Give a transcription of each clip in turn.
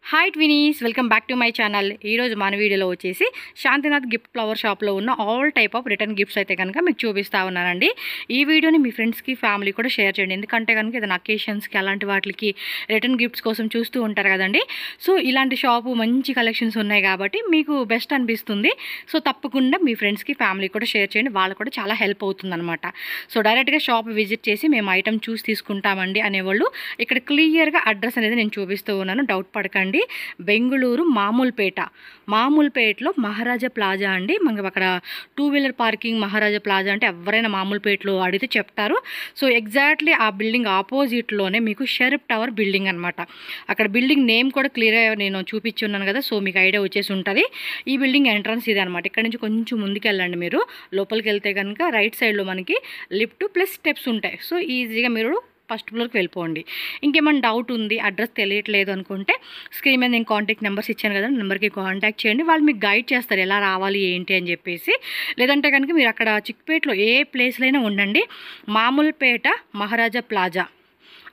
Hi twinnies, welcome back to my channel. ఈరోజు మన వీడియోలో వచ్చేసి శాంతినాథ్ గిఫ్ట్ ఫ్లవర్ షాప్లో ఉన్న all type of return gifts అయితే కనుక మీకు చూపిస్తూ ఉన్నానండి. ఈ వీడియోని మీ ఫ్రెండ్స్కి ఫ్యామిలీ కూడా షేర్ చేయండి. ఎందుకంటే కనుక ఏదైనా అకేషన్స్కి అలాంటి వాటికి రిటర్న్ గిఫ్ట్స్ కోసం చూస్తూ ఉంటారు కదండి. సో ఇలాంటి షాపు మంచి కలెక్షన్స్ ఉన్నాయి కాబట్టి మీకు బెస్ట్ అనిపిస్తుంది. సో తప్పకుండా మీ ఫ్రెండ్స్కి ఫ్యామిలీ కూడా షేర్ చేయండి, వాళ్ళకు కూడా చాలా హెల్ప్ అవుతుందన్నమాట. సో డైరెక్ట్గా షాప్ విజిట్ చేసి మేము ఐటమ్ చూసి తీసుకుంటామండి అనేవాళ్ళు ఇక్కడ క్లియర్గా అడ్రస్ అనేది నేను చూపిస్తూ ఉన్నాను, డౌట్ పడకండి. బెంగళూరు మామూలుపేటలో మహారాజా ప్లాజా అండి. మనకి అక్కడ 2 వీలర్ పార్కింగ్ మహారాజా ప్లాజా అంటే ఎవరైనా మామూలుపేటలో అడిగితే చెప్తారు. సో ఎగ్జాక్ట్లీ ఆ బిల్డింగ్ ఆపోజిట్లోనే మీకు షెరీఫ్ టవర్ బిల్డింగ్ అనమాట. అక్కడ బిల్డింగ్ నేమ్ కూడా క్లియర్గా నేను చూపించున్నాను కదా, సో మీకు ఐడియా వచ్చేసి ఉంటుంది. ఈ బిల్డింగ్ ఎంట్రన్స్ ఇదే అనమాట. ఇక్కడ నుంచి కొంచెం ముందుకు వెళ్ళండి, మీరు లోపలికి వెళ్తే కనుక రైట్ సైడ్లో మనకి లిఫ్ట్ ప్లస్ స్టెప్స్ ఉంటాయి. సో ఈజీగా మీరు ఫస్ట్ ఫ్లోర్కి వెళ్ళిపోండి. ఇంకేమైనా డౌట్ ఉంది, అడ్రస్ తెలియట్లేదు అనుకుంటే స్క్రీన్ మీద నేను కాంటాక్ట్ నెంబర్స్ ఇచ్చాను కదా, నెంబర్కి కాంటాక్ట్ చేయండి. వాళ్ళు మీకు గైడ్ చేస్తారు ఎలా రావాలి ఏంటి అని చెప్పేసి. లేదంటే కనుక మీరు అక్కడ చిక్పేటలో ఏ ప్లేస్లో అయినా ఉండండి, మామూలుపేట మహారాజా ప్లాజా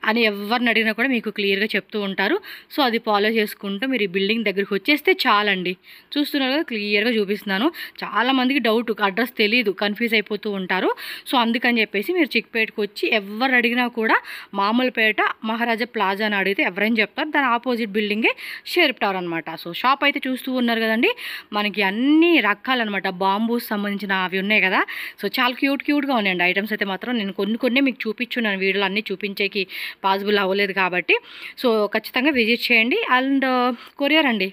అని ఎవరిని అడిగినా కూడా మీకు క్లియర్గా చెప్తూ ఉంటారు. సో అది ఫాలో చేసుకుంటూ మీరు ఈ బిల్డింగ్ దగ్గరికి వచ్చేస్తే చాలండి. చూస్తున్నారు కదా, క్లియర్గా చూపిస్తున్నాను. చాలామందికి డౌట్, అడ్రస్ తెలియదు, కన్ఫ్యూజ్ అయిపోతూ ఉంటారు. సో అందుకని చెప్పేసి మీరు చిక్పేటకు వచ్చి ఎవరు అడిగినా కూడా మామూలుపేట మహారాజా ప్లాజా అని అడిగితే ఎవరైనా చెప్తారు. దాని ఆపోజిట్ బిల్డింగే షెరీఫ్ టవర్ అనమాట. సో షాప్ అయితే చూస్తూ ఉన్నారు కదండి, మనకి అన్ని రకాలన్నమాట. బాంబూస్ సంబంధించిన అవి ఉన్నాయి కదా, సో చాలా క్యూట్గా ఉన్నాయండి ఐటమ్స్ అయితే మాత్రం. నేను కొన్ని మీకు చూపించున్నాను, వీడియోలు అన్నీ చూపించేకి పాసిబుల్ అవ్వలేదు కాబట్టి. సో ఖచ్చితంగా విజిట్ చేయండి. అండ్ కొరియర్ అండి,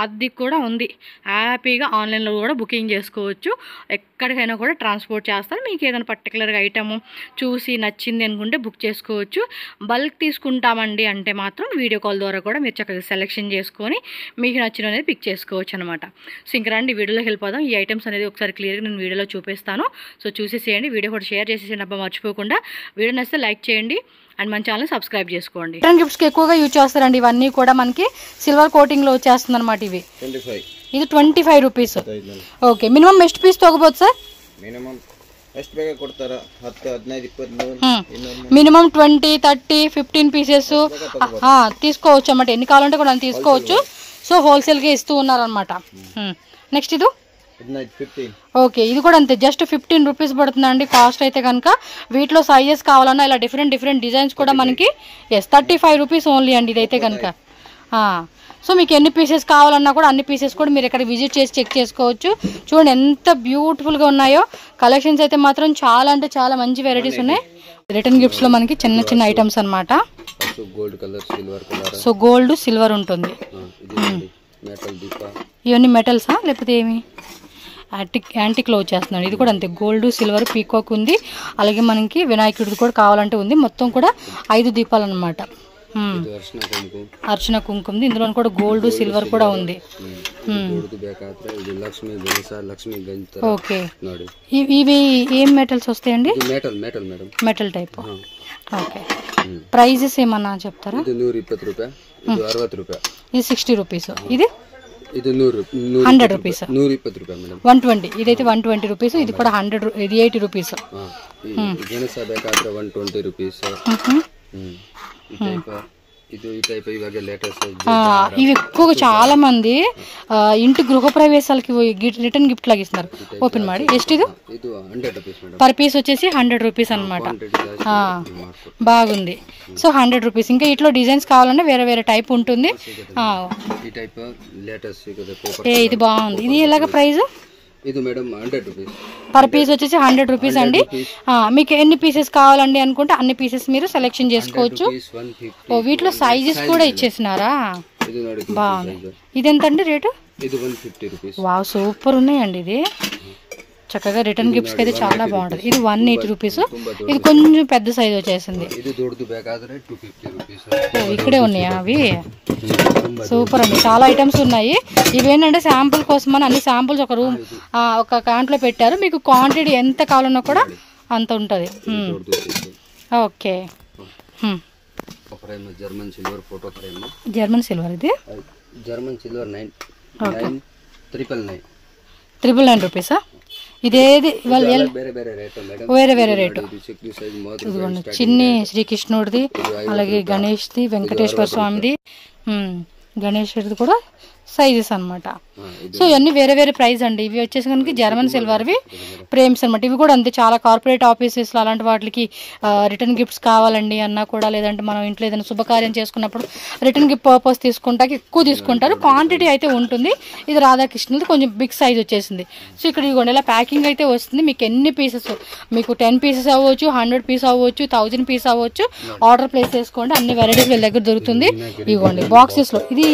అది కూడా ఉంది. హ్యాపీగా ఆన్లైన్లో కూడా బుకింగ్ చేసుకోవచ్చు. ఎక్కడికైనా కూడా ట్రాన్స్పోర్ట్ చేస్తారు. మీకు ఏదైనా పర్టికులర్గా ఐటమ్ చూసి నచ్చింది అనుకుంటే బుక్ చేసుకోవచ్చు. బల్క్ తీసుకుంటామండి అంటే మాత్రం వీడియో కాల్ ద్వారా కూడా మీరు చక్కగా సెలెక్షన్ చేసుకొని మీకు నచ్చిన అనేది పిక్ చేసుకోవచ్చు అనమాట. సో ఇంక రండి వీడియోలోకి వెళ్ళిపోదాం. ఈ ఐటమ్స్ అనేది ఒకసారి క్లియర్గా నేను వీడియోలో చూపిస్తాను. సో చూసేసేయండి, వీడియో కూడా షేర్ చేసేసేయండి అబ్బా మర్చిపోకుండా. వీడియో నచ్చితే లైక్ చేయండి అండ్ మన ఛానల్ సబ్స్క్రైబ్ చేసుకోండి. రిటర్న్ గిఫ్ట్స్కి ఎక్కువగా యూజ్ చేస్తారండి. ఇవన్నీ కూడా మనకి సిల్వర్ కోటింగ్లో వచ్చేస్తుంది అనమాట. ఇవి ఇది 25 రూపీస్. ఓಕೆ, ಮಿನಿಮಮ್ ಎಷ್ಟು ಪೀಸ್ ತಗೋಬಹುದು ಸರ್? ಮಿನಿಮಮ್ ಎಷ್ಟು ಬೇಗ ಕೊಡ್ತಾರಾ? 10 15 20 మినిమం 20 30 15 పీసెస్ తీసుకోవచ్చు అన్నమాట. ఎన్ని కావాలంటే కూడా తీసుకోవచ్చు. సో హోల్సేల్గా ఇస్తూ ఉన్నారనమాట. నెక్స్ట్ ఇది 15. ఓకే, ఇది కూడా అంతే, జస్ట్ 15 రూపీస్ పడుతుందండి కాస్ట్ అయితే కనుక. వీటిలో సైజెస్ కావాలన్నా ఇలా డిఫరెంట్ డిజైన్స్ కూడా మనకి 35 రూపీస్ ఓన్లీ అండి ఇదైతే కనుక. సో మీకు ఎన్ని పీసెస్ కావాలన్నా కూడా అన్ని పీసెస్ కూడా మీరు ఇక్కడ విజిట్ చేసి చెక్ చేసుకోవచ్చు. చూడండి ఎంత బ్యూటిఫుల్గా ఉన్నాయో కలెక్షన్స్ అయితే మాత్రం. చాలా అంటే చాలా మంచి వెరైటీస్ ఉన్నాయి. రిటర్న్ గిఫ్ట్స్లో మనకి చిన్న ఐటమ్స్ అనమాట. సో గోల్డ్ సిల్వర్ ఉంటుంది. ఇవన్నీ మెటల్సా లేకపోతే ఏమి? యాంటిక్లో వచ్చేస్తున్నాడు. ఇది కూడా అంతే, గోల్డ్ సిల్వర్ పీకాక్ ఉంది. అలాగే మనకి వినాయకుడిది కూడా కావాలంటే ఉంది. మొత్తం కూడా 5 దీపాలు అనమాట. అర్చన కుంకుమది. ఇందులో కూడా గోల్డ్ సిల్వర్ కూడా ఉంది. ఓకే, ఇవి ఏం మెటల్స్ వస్తాయండి? Metal type. ఓకే, ప్రైజెస్ ఏమన్నా చెప్తారా? ఇది 60 రూపీస్. ఇది 100 రూపీస్. 120. ఇదైతే 120 రూపీస్. ఇది కూడా 100. ఇది 80 రూపీస్. ఇవి ఎక్కువగా చాలా మంది ఇంటి గృహ ప్రవేశాలకి రిటర్న్ గిఫ్ట్ లాగా ఇస్తున్నారు. ఓపెన్ ಮಾಡಿ. ಎಷ್ಟು ಇದು? పర్ పీస్ వచ్చేసి 100 రూపీస్ అనమాట. బాగుంది. So 100 rupees. ఇంకా ఇట్లా డిజైన్స్ కావాలంటే వేరే టైప్ ఉంటుంది. ఇది బాగుంది. ఇది ఎలాగ ప్రైస్? ఇది మేడం 100 రూపీస్. పర్ పీస్ వచ్చేసి 100 రూపీస్ అండి. మీకు ఎన్ని పీసెస్ కావాలండి అనుకుంటే అన్ని పీసెస్ మీరు సెలెక్షన్ చేసుకోవచ్చు. ఓ వీటిలో సైజెస్ కూడా ఇచ్చేసినారా? బాగుంది. ఇది ఎంత అండి రేటు? ఇది 150 రూపీస్. వావ్, సూపర్ ఉన్నాయండి. ఇది చక్కగా రిటర్న్ గిఫ్ట్స్కి అయితే చాలా బాగుంటుంది. ఇది 180 రూపీస్. ఇది కొంచెం పెద్ద సైజ్ వచ్చేసింది. ఇక్కడే ఉన్నాయా అవి? సూపర్ అండి, చాలా ఐటమ్స్ ఉన్నాయి. ఇవేంటంటే శాంపుల్ కోసం అని అన్ని శాంపుల్స్ ఒక దాంట్లో పెట్టారు. మీకు క్వాంటిటీ ఎంత కావాలన్నా కూడా అంత ఉంటుంది. Okay, German silver. ఇది జర్మన్ సిల్వర్ 999 రూపీసా? ఇదేది వేరే రేటు. ఇదిగోండి, చిన్ని శ్రీకృష్ణుడిది, అలాగే గణేష్ది, వెంకటేశ్వర స్వామిది. గణేశుడిది కూడా సైజెస్ అనమాట. సో ఇవన్నీ వేరే వేరే ప్రైస్ అండి. ఇవి వచ్చేసి కనుక జర్మన్ సిల్వర్వి ఫ్రేమ్స్ అనమాట. ఇవి కూడా అంతే, చాలా కార్పొరేట్ ఆఫీసెస్లో అలాంటి వాటికి రిటర్న్ గిఫ్ట్స్ కావాలండి అన్నా కూడా, లేదంటే మనం ఇంట్లో ఏదైనా శుభకార్యం చేసుకున్నప్పుడు రిటర్న్ గిఫ్ట్ పర్పస్ తీసుకుంటాకి ఎక్కువ తీసుకుంటారు. క్వాంటిటీ అయితే ఉంటుంది. ఇది రాధాకృష్ణుది కొంచెం బిగ్ సైజ్ వచ్చేసింది. సో ఇక్కడ ఇదిగోండి ఇలా ప్యాకింగ్ అయితే వస్తుంది. మీకు ఎన్ని పీసెస్, మీకు 10 పీసెస్ అవ్వచ్చు, 100 పీస్ అవ్వచ్చు, 1000 పీస్ అవ్వచ్చు, ఆర్డర్ ప్లేస్ చేసుకోండి. అన్ని వెరైటీస్ వీళ్ళ దగ్గర దొరుకుతుంది. ఇదిగోండి బాక్సెస్లో. ఇది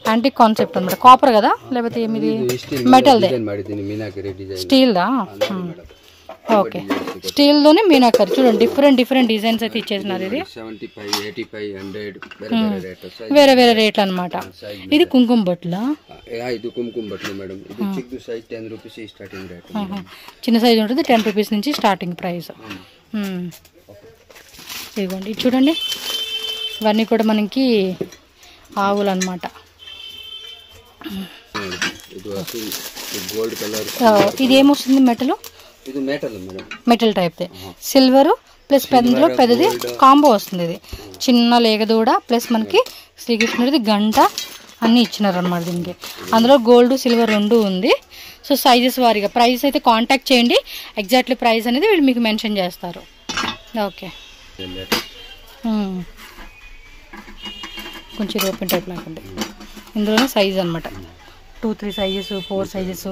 యాంటిక్ కాన్సెప్ట్ అనమాట. కాపర్ కదా, లేకపోతే ఏమిది మెటల్దే, స్టీల్దా? ఓకే, స్టీల్లోనే మీనాకర్. చూడండి డిఫరెంట్ డిఫరెంట్ డిజైన్స్ అయితే ఇచ్చేసినారు. ఇది వేరే వేరే రేట్లు అనమాట. ఇది కుంకుమ బొట్ల, చిన్న సైజ్ ఉంటుంది. 10 రూపీస్ నుంచి స్టార్టింగ్ ప్రైస్. ఇదిగోండి చూడండి, ఇవన్నీ కూడా మనకి ఆవులు అనమాట. ఇది ఏమొస్తుంది metal? Metal type silver plus పెద్దది కాంబో వస్తుంది. ఇది చిన్న లేగదూడ ప్లస్ మనకి శ్రీకృష్ణుడిది గంట అన్నీ ఇచ్చినారు అనమాట దీనికి. అందులో గోల్డ్ సిల్వర్ 2 ఉంది. సో సైజెస్ వారీగా ప్రైస్ అయితే కాంటాక్ట్ చేయండి. ఎగ్జాక్ట్లీ ప్రైస్ అనేది వీళ్ళు మీకు మెన్షన్ చేస్తారు. ఓకే, కొంచెం ఓపెన్ టైప్ లాగా ఉంది. ఇందులోనే సైజ్ అనమాట. 2-3 సైజెస్, 4 సైజెస్,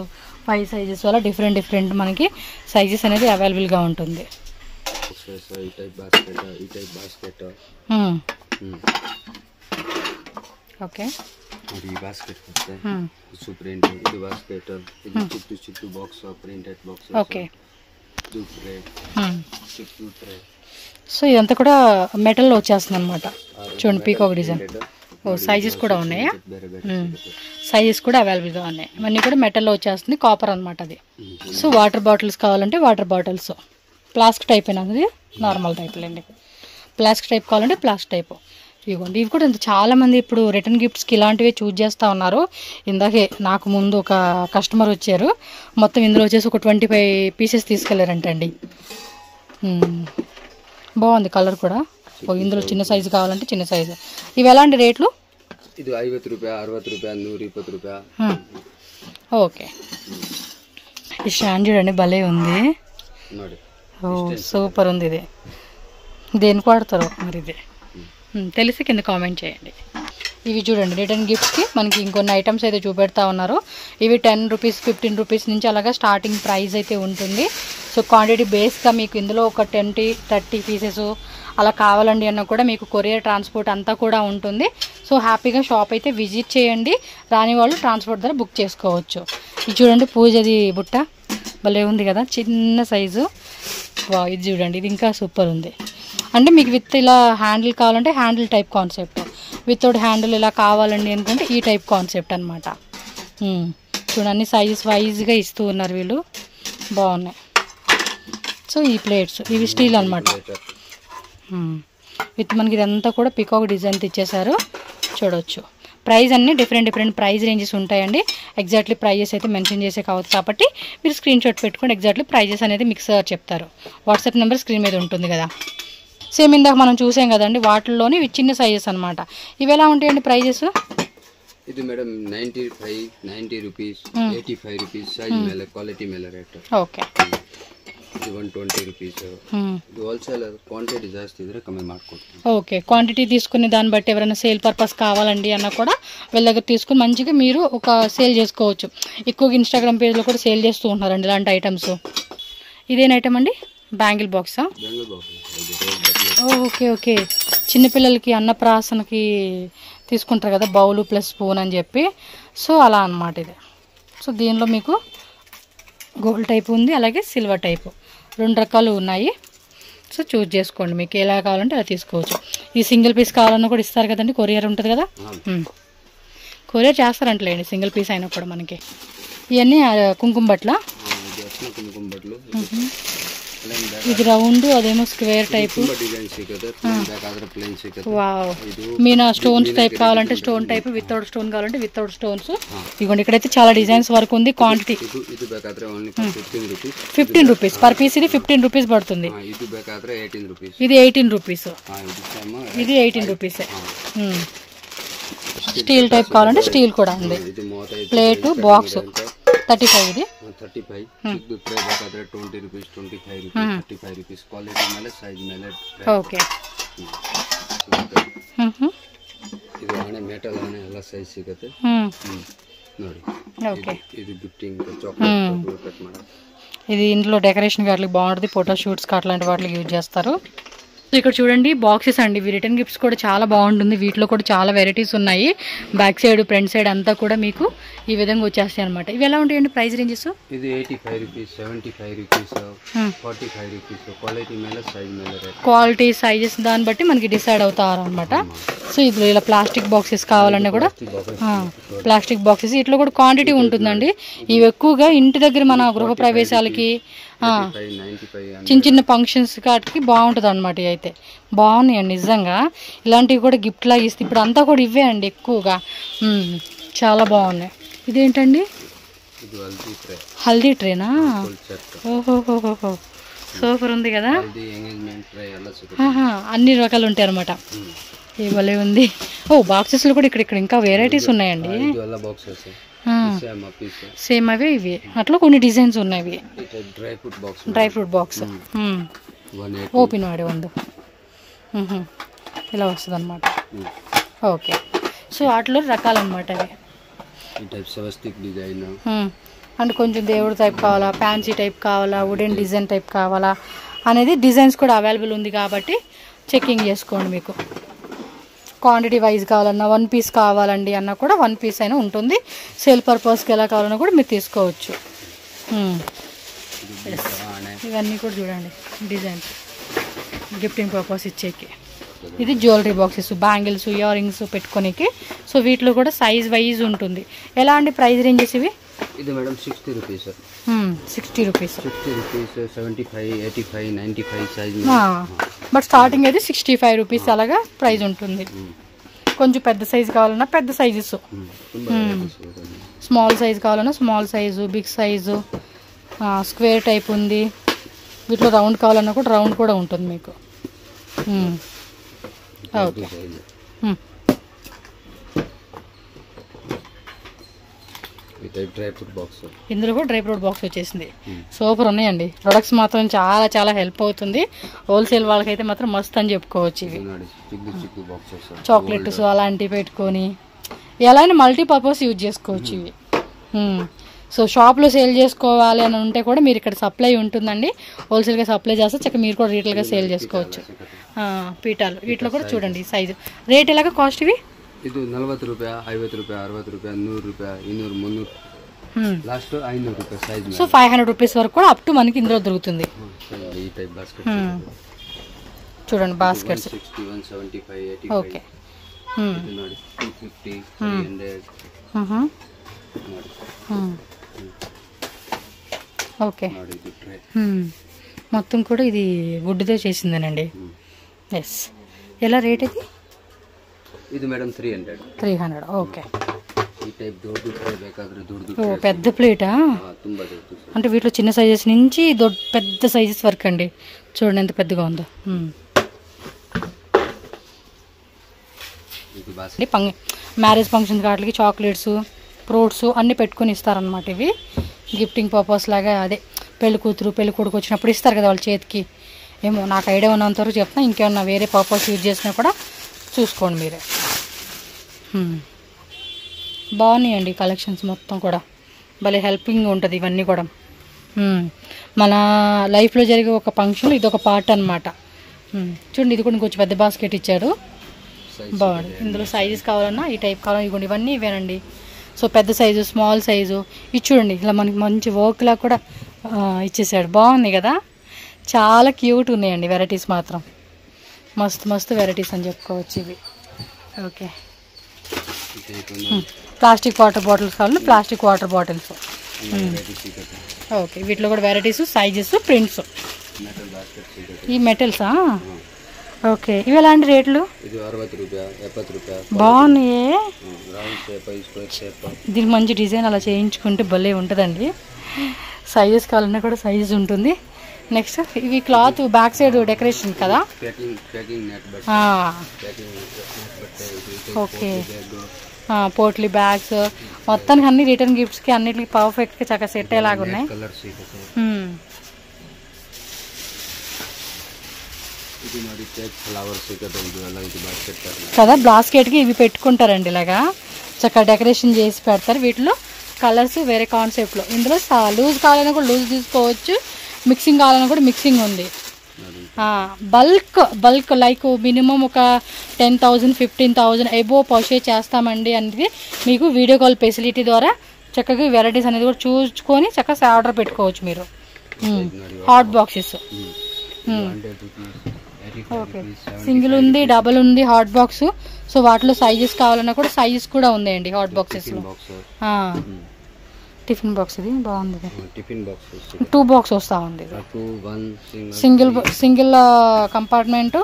5 సైజెస్, అలా డిఫరెంట్ డిఫరెంట్ మనకి సైజెస్ అనేది అవైలబుల్గా ఉంటుంది. Okay, okay. సో ఇదంతా కూడా మెటల్లో వచ్చేస్తుంది అనమాట. చూడండి పీకాక్ డిజైన్. సైజెస్ కూడా ఉన్నాయా? సైజెస్ కూడా అవైలబుల్గా ఉన్నాయి. ఇవన్నీ కూడా మెటల్లో వచ్చేస్తుంది, కాపర్ అనమాట అది. సో వాటర్ బాటిల్స్ కావాలంటే వాటర్ బాటిల్స్, ప్లాస్టిక్ టైప్ అయినది నార్మల్ టైప్లో అండి. ప్లాస్టిక్ టైప్ కావాలంటే ప్లాస్టిక్ టైప్. ఇవ్వండి, ఇవి కూడా చాలామంది ఇప్పుడు రిటర్న్ గిఫ్ట్స్కి ఇలాంటివి చూజ్ చేస్తూ ఉన్నారు. ఇందాకే నాకు ముందు ఒక కస్టమర్ వచ్చారు, మొత్తం ఇందులో వచ్చేసి ఒక 25 పీసెస్ తీసుకెళ్ళారంటండి. బాగుంది కలర్ కూడా. ఇందులో చిన్న సైజు కావాలంటే చిన్న సైజు. ఇవి ఎలాంటి రేట్లు? ఇది 50 రూపాయ, 60 రూపాయ, 120 రూపాయ. ఓకే, ఈ స్టాండ్ చూడండి భలే ఉంది. ఓ సూపర్ ఉంది. ఇది దేనికి వాడతారో మరి, ఇది తెలిసి కింద కామెంట్ చేయండి. ఇవి చూడండి రిటర్న్ గిఫ్ట్స్కి మనకి ఇంకొన్ని ఐటమ్స్ అయితే చూపెడతా ఉన్నారు. ఇవి 10 రూపీస్, 15 రూపీస్ నుంచి అలాగా స్టార్టింగ్ ప్రైస్ అయితే ఉంటుంది. సో క్వాంటిటీ బేస్గా మీకు ఇందులో ఒక 20-30 పీసెస్ అలా కావాలండి అన్న కూడా మీకు కొరియర్ ట్రాన్స్పోర్ట్ అంతా కూడా ఉంటుంది. సో హ్యాపీగా షాప్ అయితే విజిట్ చేయండి. రాని వాళ్ళు ట్రాన్స్పోర్ట్ ద్వారా బుక్ చేసుకోవచ్చు. ఇది చూడండి పూజది బుట్ట భలే ఉంది కదా, చిన్న సైజు. ఇది చూడండి, ఇది ఇంకా సూపర్ ఉంది. అంటే మీకు విత్ ఇలా హ్యాండిల్ కావాలంటే handle type concept, without handle ఇలా కావాలండి అనుకుంటే ఈ టైప్ కాన్సెప్ట్ అనమాట. చూడండి సైజెస్ వైజ్గా ఇస్తూ ఉన్నారు వీళ్ళు, బాగున్నాయి. సో ఈ ప్లేట్స్ ఇవి స్టీల్ అనమాట. విత్ మనకి ఇదంతా కూడా పికాక్ డిజైన్ ఇచ్చేసారు, చూడవచ్చు. ప్రైస్ అన్నీ డిఫరెంట్ డిఫరెంట్ ప్రైస్ రేంజెస్ ఉంటాయండి. ఎగ్జాక్ట్లీ ప్రైజెస్ అయితే మెన్షన్ చేసే కావచ్చు కాబట్టి మీరు స్క్రీన్ షాట్ పెట్టుకోండి. ఎగ్జాక్ట్లీ ప్రైజెస్ అనేది మీకు సార్ చెప్తారు. వాట్సాప్ నెంబర్ స్క్రీన్ మీద ఉంటుంది కదా. సేమ్ ఇందాక మనం చూసాం కదండి, వాటిల్లోని ఇవి చిన్న సైజెస్ అనమాట. ఇవి ఎలా ఉంటాయండి ప్రైజెస్? ఇది మేడం 90 రూపీస్, 85 రూపీస్, సైజ్ ಮೇಲೆ ಕ್ವಾಲಿಟಿ ಮೇಲೆ ರೇಟ್. ಓಕೆ, ಇದು 120 రూపీస్. ఇది హోల్సేల్, క్వాంటిటీ జాస్తి ఇದ್ರೆ కಮ್ಮಿ ಮಾಡ್ಕೊಡ್ತೀನಿ. ఓకే, క్వాంటిటీ తీసుకునే దాన్ని బట్టి ఎవరైనా సేల్ పర్పస్ కావాలండి అన్న కూడా వీళ్ళ దగ్గర తీసుకుని మంచిగా మీరు ఒక సేల్ చేసుకోవచ్చు. ఎక్కువగా ఇన్స్టాగ్రామ్ పేజ్లో కూడా సేల్ చేస్తూ ఉంటున్నారండి ఇలాంటి ఐటమ్స్. ఇదేం ఐటమ్ అండి? బ్యాంగిల్ బాక్సా? ఓకే ఓకే, చిన్నపిల్లలకి అన్నప్రాసనకి తీసుకుంటారు కదా, బౌలు ప్లస్ స్పూన్ అని చెప్పి. సో అలా అన్నమాట ఇది. సో దీనిలో మీకు గోల్డ్ టైప్ ఉంది, అలాగే సిల్వర్ టైపు, 2 రకాలు ఉన్నాయి. సో చూజ్ చేసుకోండి, మీకు ఎలా కావాలంటే అలా తీసుకోవచ్చు. ఈ సింగిల్ పీస్ కావాలన్నా కూడా ఇస్తారు కదండి, కొరియర్ ఉంటుంది కదా, కొరియర్ చేస్తారంటలేండి సింగిల్ పీస్ అయినా కూడా మనకి. ఇవన్నీ కుంకుమ బట్ల. ఇది రౌండ్, అదేమో స్క్వేర్ టైప్. వావ్, మీనా స్టోన్స్ టైప్ కావాలంటే స్టోన్ టైప్, వితౌట్ స్టోన్ కావాలంటే వితౌట్ స్టోన్స్. ఇదిగోండి ఇక్కడైతే చాలా డిజైన్స్ వరకు ఉంది. Quantity 15 rupees per piece. ఇది 15 రూపీస్ పడుతుంది. ఇది 18 రూపీస్. ఇది 18 రూపీసే. స్టీల్ టైప్ కావాలంటే స్టీల్ కూడా ఉంది. ಇದು 35 ప్లేట్ బాక్స్ 35 ఇది 35 ಚಿಕ್ಕದು ಟ್ರೇ ಬೇಕಾದ್ರೆ 20 ರೂಪೀಸ್ 25 ರೂಪೀಸ್ 35 ರೂಪೀಸ್ ಕ್ವಾಲಿಟಿ ಮೇಲೆ ಸೈಜ್ ಮೇಲೆ ಓಕೆ. ಇದು ಆಣೆ ಮೆಟಲ್ ಆಣೆ ಎಲ್ಲ ಸೈಜ್ ಸಿಗುತ್ತೆ ನೋಡಿ. ఓకే. ఇది గిఫ్టింగ్ చాక్లెట్ కట్ ಮಾಡೋದು. ఇది ఇంట్లో డెకరేషన్ వాటికి బాగుంటుంది, ఫోటో షూట్స్ అట్లాంటి వాటికి యూజ్ చేస్తారు. సో ఇక్కడ చూడండి బాక్సెస్ అండి, ఇవి రిటర్న్ గిఫ్ట్స్ కూడా చాలా బాగుంటుంది. వీటిలో కూడా చాలా వెరైటీస్ ఉన్నాయి. బ్యాక్ సైడ్ ఫ్రంట్ సైడ్ అంతా కూడా మీకు ఈ విధంగా వచ్చేస్తాయి అనమాట. ఇవి ఎలా ఉంటాయండి ప్రైస్ రేంజెస్? ఇది 85 రూపీస్ 75 రూపీస్ 45 రూపీస్ క్వాలిటీ ಮೇಲೆ సైజ్ ಮೇಲೆ రేట్. క్వాలిటీ సైజెస్ దాన్ని బట్టి మనకి డిసైడ్ అవుతారు అనమాట. సో ఇది ఇలా ప్లాస్టిక్ బాక్సెస్ కావాలన్నా కూడా ప్లాస్టిక్ బాక్సెస్ ఇట్లా కూడా క్వాంటిటీ ఉంటుందండి. ఇవి ఎక్కువగా ఇంటి దగ్గర మన గృహప్రవేశాలకి చిన్న చిన్న ఫంక్షన్స్ కాటికి బాగుంటుంది అనమాట. ఇవి అయితే బాగున్నాయండి నిజంగా. ఇలాంటివి కూడా గిఫ్ట్ లాగా ఇస్తే ఇప్పుడు అంతా కూడా ఇవే అండి ఎక్కువగా. చాలా బాగున్నాయి. ఇదేంటండి? హల్దీ ట్రేనా? ఓహోహోహో సూపర్ ఉంది కదా. అన్ని రకాలు ఉంటాయి అనమాట. ఏ భలే ఉంది. ఓ బాక్సెస్లో కూడా ఇక్కడ ఇంకా వెరైటీస్ ఉన్నాయండి. సేమ్ అవే ఇవి అట్లా కొన్ని డిజైన్స్ ఉన్నాయి. డ్రై ఫ్రూట్ బాక్స్ ఓపెన్ ಮಾಡಿ ಒಂದು ఇలా వస్తుంది అనమాట. ఓకే. సో వాటిలో రకాలన్నమాట అవి. అంటే కొంచెం దేవుడు టైప్ కావాలా, ఫ్యాన్సీ టైప్ కావాలా, వుడెన్ డిజైన్ టైప్ కావాలా అనేది డిజైన్స్ కూడా అవైలబుల్ ఉంది కాబట్టి చెక్కింగ్ చేసుకోండి. మీకు క్వాంటిటీ వైజ్ కావాలన్నా 1 పీస్ కావాలండి అన్నా కూడా 1 పీస్ అయినా ఉంటుంది. సేల్ పర్పస్కి ఎలా కావాలన్నా కూడా మీరు తీసుకోవచ్చు. ఇవన్నీ కూడా చూడండి డిజైన్స్ గిఫ్టింగ్ పర్పస్ ఇచ్చేకి. ఇది jewellery boxes, bangles, ear rings పెట్టుకోనికి. సో వీటిలో కూడా సైజ్ వైజ్ ఉంటుంది. ఎలా అండి ప్రైస్ రేంజెస్ ఇవి? ఇది madam 60 rupees 60 rupees 75 85 95 size. But starting అయితే 65 రూపీస్ అలాగా ప్రైస్ ఉంటుంది. కొంచెం పెద్ద సైజు కావాలన్నా పెద్ద సైజెస్, స్మాల్ సైజ్ కావాలన్నా small size, big size, square type ఉంది. వీటిలో రౌండ్ కావాలన్నా కూడా రౌండ్ కూడా ఉంటుంది మీకు. ఓకే. ఇందులో కూడా డ్రై ఫ్రూట్ బాక్స్ వచ్చేసింది. సూపర్ ఉన్నాయండి. ప్రొడక్ట్స్ మాత్రం చాలా చాలా హెల్ప్ అవుతుంది. హోల్సేల్ వాళ్ళకైతే మాత్రం మస్త్ అని చెప్పుకోవచ్చు. ఇవి చాక్లెట్స్ అలాంటివి పెట్టుకొని ఎలా అయినా మల్టీపర్పస్ యూజ్ చేసుకోవచ్చు ఇవి. సో షాప్లో సేల్ చేసుకోవాలి అని ఉంటే కూడా మీరు ఇక్కడ సప్లై ఉంటుందండి. హోల్సేల్గా సప్లై చేస్తే చక్కగా మీరు కూడా రీటైల్గా సేల్ చేసుకోవచ్చు. పీఠాలు వీటిలో కూడా చూడండి సైజు రేట్ ఎలాగా కాస్ట్ ఇవి? ಇದು 40 ರೂಪಾಯಿ 50 ರೂಪಾಯಿ 60 ರೂಪಾಯಿ 100 ರೂಪಾಯಿ 200 300 లాస్ట్ 500 రూపాయలు సైజ్. సో 500 రూపీస్ వరకు కూడా అప్ టు మనకి ఇందులో దొరుకుతుంది. ఈ టైప్ బాస్కెట్ చూడండి బాస్కెట్స్ 60 175 85. ఓకే. ఇది ನೋಡಿ 250 300. ఓకే. మొత్తం కూడా ఇది గుడ్డుతో చేసిందేనండి. ఎస్. ఎలా రేట్ ఇది? ಇದು ಮೇಡಮ್ 300. ఓకే. ಈ ಟೈಪ್ ದೊಡ್ಡ ಟ್ರೇ ಬೇಕಾದ್ರೆ ದೊಡ್ಡ. ఓ పెద్ద ప్లేటా? ತುಂಬಾ ದೊಡ್ಡದು. అంటే వీటిలో చిన్న సైజెస్ నుంచి పెద్ద సైజెస్ వరకు అండి. చూడండి ఎంత పెద్దగా ఉందో. మ్యారేజ్ ఫంక్షన్ వాటికి చాక్లెట్స్, ఫ్రూట్స్ అన్నీ పెట్టుకొని ఇస్తారనమాట. ఇవి గిఫ్టింగ్ పర్పస్ లాగా, అదే పెళ్లి కూతురు పెళ్లి కొడుకు వచ్చినప్పుడు ఇస్తారు కదా వాళ్ళ చేతికి. ఏమో నాకు ఐడియా ఉన్నంతవరకు చెప్తున్నా. ఇంకేమన్నా వేరే పర్పస్ యూజ్ చేసినా కూడా చూసుకోండి మీరే. బాగున్నాయండి కలెక్షన్స్ మొత్తం కూడా. భలే హెల్పింగ్ ఉంటుంది ఇవన్నీ కూడా. మన లైఫ్లో జరిగే ఒక ఫంక్షన్ ఇదొక పార్ట్ అనమాట. చూడండి ఇది కూడా కొంచెం పెద్ద బాస్కెట్ ఇచ్చాడు. బాగుంది. ఇందులో సైజెస్ కావాలన్నా ఈ టైప్ కావాలన్నా ఇవ్వండి. ఇవన్నీ ఇవేనండి. సో పెద్ద సైజు, స్మాల్ సైజు ఇది చూడండి. ఇలా మనకి మంచి వర్క్లా కూడా ఇచ్చేసాడు. బాగుంది కదా. చాలా క్యూట్ ఉన్నాయండి వెరైటీస్ మాత్రం. మస్తు మస్తు వెరైటీస్ అని చెప్పుకోవచ్చు ఇవి. ఓకే. ప్లాస్టిక్ వాటర్ బాటిల్స్ కావాలంటే ప్లాస్టిక్ వాటర్ బాటిల్స్. ఓకే. వీటిలో కూడా వెరైటీస్, సైజెస్, ప్రింట్స్. ఈ మెటల్సా? ఓకే. ఇవి ఎలాంటి రేట్లు? బాగున్నాయి. దీనికి మంచి డిజైన్ అలా చేయించుకుంటే భలే ఉంటుందండి. సైజెస్ కావాలన్నా కూడా సైజెస్ ఉంటుంది. నెక్స్ట్ ఇవి క్లాత్ బ్యాక్ సైడ్ డెకరేషన్ కదా. ఓకే. పోట్లీ బ్యాగ్స్ మొత్తానికి అన్ని రిటర్న్ గిఫ్ట్స్కి అన్నిటికి పర్ఫెక్ట్గా చక్కగా సెట్ అయ్యేలాగా ఉన్నాయి. కదా బాస్కెట్కి ఇవి పెట్టుకుంటారండి, ఇలాగా చక్కగా డెకరేషన్ చేసి పెడతారు. వీటిలో కలర్స్ వేరే కాన్సెప్ట్లో, ఇందులో లూజ్ కావాలన్నా కూడా లూజ్ తీసుకోవచ్చు, మిక్సింగ్ కావాలన్నా కూడా మిక్సింగ్ ఉంది. బల్క్ లైక్ మినిమం ఒక 10,000 15,000 ఎబో పర్చేజ్ చేస్తామండి అనేది మీకు వీడియో కాల్ ఫెసిలిటీ ద్వారా చక్కగా వెరైటీస్ అనేది కూడా చూసుకొని చక్కగా ఆర్డర్ పెట్టుకోవచ్చు మీరు. హాట్ బాక్సెస్ ఓకే, సింగిల్ ఉంది, డబల్ ఉంది హాట్ బాక్స్. సో వాటిలో సైజెస్ కావాలన్నా కూడా సైజెస్ కూడా ఉన్నాయండి హాట్ బాక్సెస్లో. టిఫిన్ బాక్స్ ఇది బాగుంది, 2 బాక్స్ వస్తూ ఉంది. సింగిల్ కంపార్ట్మెంట్,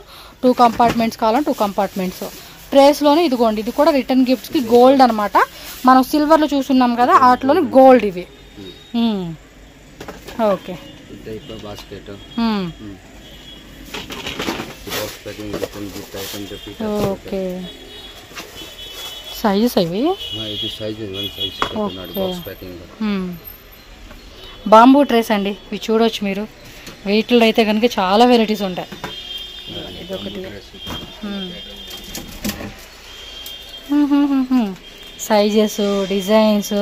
2 కంపార్ట్మెంట్స్ కావాలంటే 2 కంపార్ట్మెంట్స్. ట్రేస్లోనే ఇదిగోండి, ఇది కూడా రిటర్న్ గిఫ్ట్స్కి గోల్డ్ అనమాట. మనం సిల్వర్లో చూస్తున్నాం కదా వాటిలోనే గోల్డ్ ఇవి. ఓకే ఓకే, సైజెస్ అవి బాంబూ ట్రేస్ అండి, ఇవి చూడవచ్చు మీరు. వీటిలో అయితే కనుక చాలా వెరైటీస్ ఉంటాయి. ఇదొకటి సైజెస్ డిజైన్స్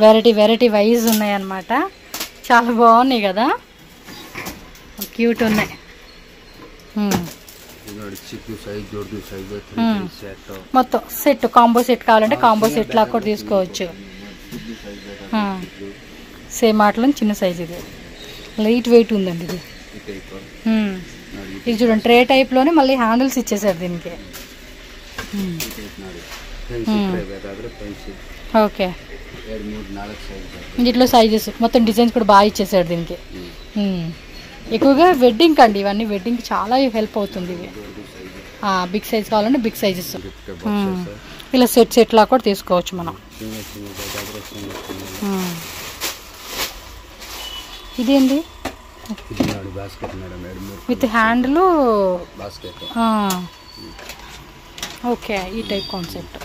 వెరైటీ వైజ్ ఉన్నాయి అన్నమాట. చాలా బాగున్నాయి కదా, క్యూట్ ఉన్నాయి. మొత్తం సెట్ కాంబో సెట్ కావాలంటే కాంబో సెట్ లాగా కూడా తీసుకోవచ్చు. సేమ్ ఆటలో చిన్న సైజ్, ఇది లైట్ వెయిట్ ఉందండి ఇది. ఇది చూడండి ట్రే టైప్లోనే మళ్ళీ హ్యాండిల్స్ ఇచ్చేసారు దీనికి. ఓకే, ఇట్లా సైజెస్ మొత్తం డిజైన్స్ కూడా బాగా ఇచ్చేసాడు దీనికి. ఎక్కువగా వెడ్డింగ్ అండి, ఇవన్నీ వెడ్డింగ్కి చాలా హెల్ప్ అవుతుంది. ఇవి బిగ్ సైజ్ కావాలంటే బిగ్ సైజెస్, ఇలా సెట్ లా కూడా తీసుకోవచ్చు మనం. ఇదేంటి విత్ హ్యాండిల్, ఓకే ఈ టైప్ కాన్సెప్ట్.